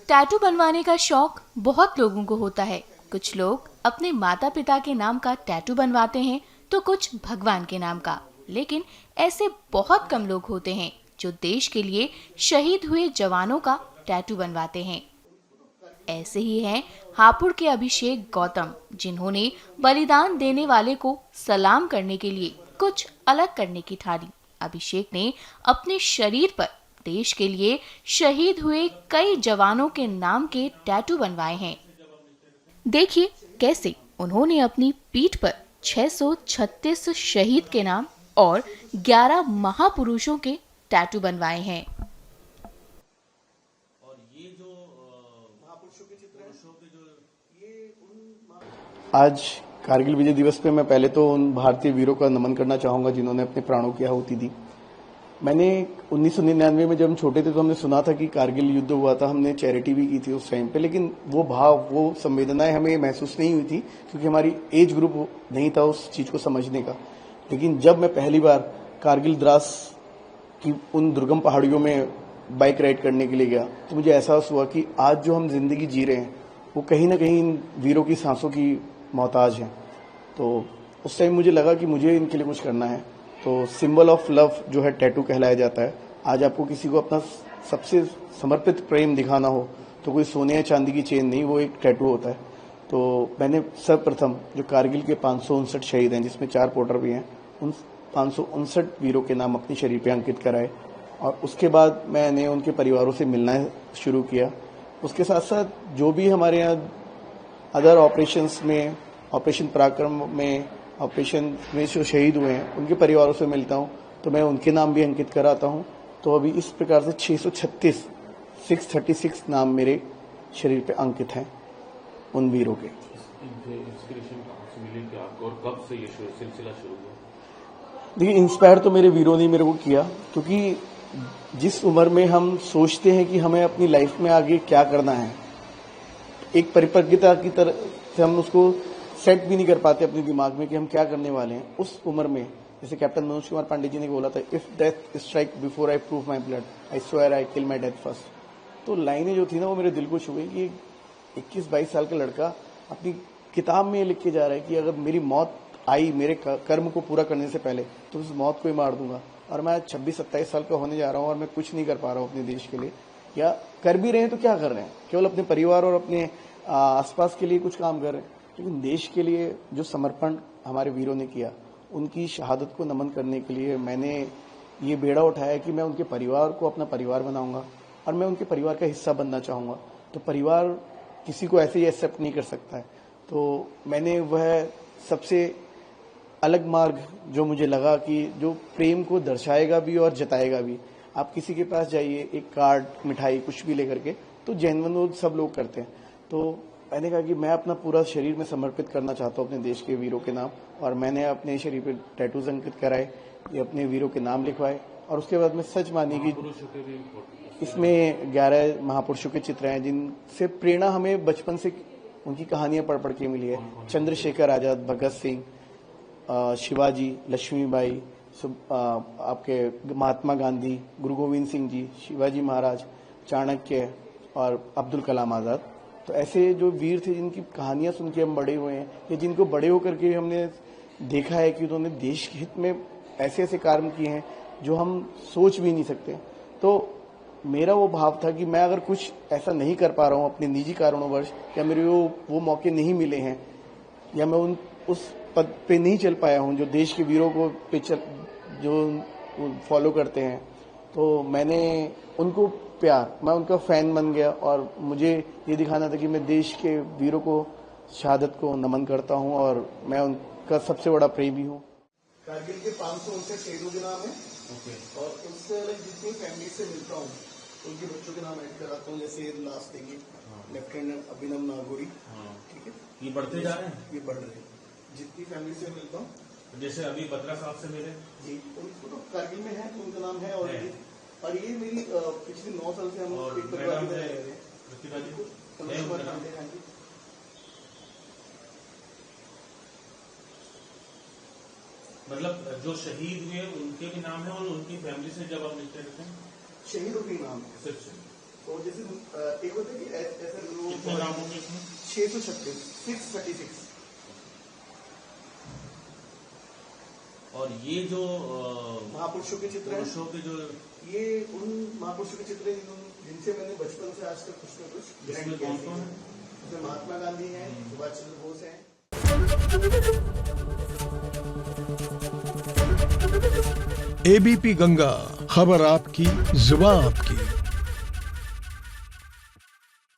Tattoo बनवाने का शौक बहुत लोगों को होता है। कुछ लोग अपने माता पिता के नाम का टैटू बनवाते हैं तो कुछ भगवान के नाम का। लेकिन ऐसे बहुत कम लोग होते हैं जो देश के लिए शहीद हुए जवानों का टैटू बनवाते हैं। ऐसे ही हैं हापुड़ के अभिषेक गौतम, जिन्होंने बलिदान देने वाले को सलाम करने के लिए कुछ अलग करने की ठानी। अभिषेक ने अपने शरीर पर देश के लिए शहीद हुए कई जवानों के नाम के टैटू बनवाए हैं। देखिए कैसे उन्होंने अपनी पीठ पर 636 शहीद के नाम और 11 महापुरुषों के टैटू बनवाए हैं। आज कारगिल विजय दिवस पे मैं पहले तो उन भारतीय वीरों का नमन करना चाहूंगा जिन्होंने अपने प्राणों की आहुति दी। मैंने 1999 में जब हम छोटे थे तो हमने सुना था कि कारगिल युद्ध हुआ था, हमने चैरिटी भी की थी उस टाइम पे, लेकिन वो भाव, वो संवेदनाएं हमें महसूस नहीं हुई थी क्योंकि हमारी एज ग्रुप नहीं था उस चीज को समझने का। लेकिन जब मैं पहली बार कारगिल द्रास की उन दुर्गम पहाड़ियों में बाइक राइड करने के लिए गया तो मुझे एहसास हुआ कि आज जो हम जिंदगी जी रहे हैं वो कहीं ना कहीं इन वीरों की सांसों की मोहताज है। तो उस टाइम मुझे लगा कि मुझे इनके लिए कुछ करना है। तो सिंबल ऑफ लव जो है टैटू कहलाया जाता है। आज आपको किसी को अपना सबसे समर्पित प्रेम दिखाना हो तो कोई सोने या चांदी की चेन नहीं, वो एक टैटू होता है। तो मैंने सर्वप्रथम जो कारगिल के 559 शहीद हैं, जिसमें 4 पोर्टर भी हैं, उन 559 वीरों के नाम अपने शरीर पे अंकित कराए और उसके बाद मैंने उनके परिवारों से मिलना शुरू किया। उसके साथ साथ जो भी हमारे यहाँ अदर ऑपरेशंस में, ऑपरेशन पराक्रम में, ऑपरेशन में जो शहीद हुए हैं उनके परिवारों से मिलता हूं तो मैं उनके नाम भी अंकित कराता हूं। तो अभी इस प्रकार से 636 नाम मेरे शरीर पे अंकित हैं उन वीरों के। इंस्पिरेशन कहाँ से मिली कि आपको और कब से ये सिलसिला शुरू हुआ? देखिए, इंस्पायर तो मेरे वीरों ने मेरे को किया, क्योंकि जिस उम्र में हम सोचते हैं कि हमें अपनी लाइफ में आगे क्या करना है, एक परिपक्वता की तरह से हम उसको सेट भी नहीं कर पाते अपने दिमाग में कि हम क्या करने वाले हैं। उस उम्र में, जैसे कैप्टन मनोज कुमार पांडे जी ने बोला था, if death strike before I prove my blood I swear I kill my death first. तो लाइनें जो थी ना, वो मेरे दिल को छू गई कि 21-22 साल का लड़का अपनी किताब में लिख के जा रहा है कि अगर मेरी मौत आई मेरे कर्म को पूरा करने से पहले तो उस मौत को ही मार दूंगा। और मैं 26-27 साल का होने जा रहा हूँ और मैं कुछ नहीं कर पा रहा हूँ अपने देश के लिए, या कर भी रहे हैं तो क्या कर रहे हैं, केवल अपने परिवार और अपने आसपास के लिए कुछ काम कर रहे हैं। लेकिन देश के लिए जो समर्पण हमारे वीरों ने किया, उनकी शहादत को नमन करने के लिए मैंने ये बेड़ा उठाया कि मैं उनके परिवार को अपना परिवार बनाऊंगा और मैं उनके परिवार का हिस्सा बनना चाहूंगा। तो परिवार किसी को ऐसे ही एक्सेप्ट नहीं कर सकता है। तो मैंने वह सबसे अलग मार्ग जो मुझे लगा कि जो प्रेम को दर्शाएगा भी और जताएगा भी। आप किसी के पास जाइए, एक कार्ड, मिठाई, कुछ भी लेकर के, तो जेन्युइन वो सब लोग करते हैं। तो मैंने कहा कि मैं अपना पूरा शरीर में समर्पित करना चाहता हूँ अपने देश के वीरों के नाम, और मैंने अपने शरीर पे टैटूज अंकित कराए, ये अपने वीरों के नाम लिखवाए। और उसके बाद मैं सच मानी कि इसमें 11 महापुरुषों के चित्र हैं जिनसे प्रेरणा हमें बचपन से उनकी कहानियां पढ़ पढ़ के मिली है। चंद्रशेखर आजाद, भगत सिंह, शिवाजी, लक्ष्मीबाई, आपके महात्मा गांधी, गुरु गोविंद सिंह जी, शिवाजी महाराज, चाणक्य और अब्दुल कलाम आजाद। तो ऐसे जो वीर थे जिनकी कहानियां सुन के हम बड़े हुए हैं, या जिनको बड़े होकर के हमने देखा है कि उन्होंने देश के हित में ऐसे ऐसे कार्य किए हैं जो हम सोच भी नहीं सकते। तो मेरा वो भाव था कि मैं अगर कुछ ऐसा नहीं कर पा रहा हूँ अपने निजी कारणोंवश, या मेरे वो मौके नहीं मिले हैं, या मैं उस पद पे नहीं चल पाया हूँ जो देश के वीरों को जो फॉलो करते हैं, तो मैंने उनको मैं उनका फैन बन गया और मुझे ये दिखाना था कि मैं देश के वीरों को, शहादत को नमन करता हूँ और मैं उनका सबसे बड़ा प्रेमी हूँ। कारगिल के 559 शहीदों के नाम है और उससे जितनी फैमिली से मिलता हूँ उनके बच्चों के नाम ऐड कराता हूँ। जैसे लास्ट देखिए, लेफ्टिनेंट अभिनव नागौरी, ठीक है, ये बढ़ते जा रहे हैं, ये बढ़ रहे हैं। जितनी फैमिली से मिलता हूँ, जैसे अभी 15 साल से मिले जी, उनको तो कारगिल में है, उनका नाम है। और ये मेरी पिछले 9 साल से हम एक परिवार की तरह रह रहे हैं। मतलब जो शहीद हुए उनके भी नाम है और उनकी फैमिली से जब आप लिखते रहते हैं, शहीदों के नाम है सिर्फ तो जैसे एक होता है कि ऐसे कितने नाम होंगे इसमें? 636 636। और ये जो महापुरुषों के चित्र हैं, पुरुषों के जो ये उन महापुरुषों के चित्र हैं जिनसे मैंने बचपन से आज तक कुछ न कुछ इसमें कौन कौन है? इसमें महात्मा गांधी हैं, सुभाष चंद्र बोस हैं। एबीपी गंगा, खबर आपकी, जुबान आपकी।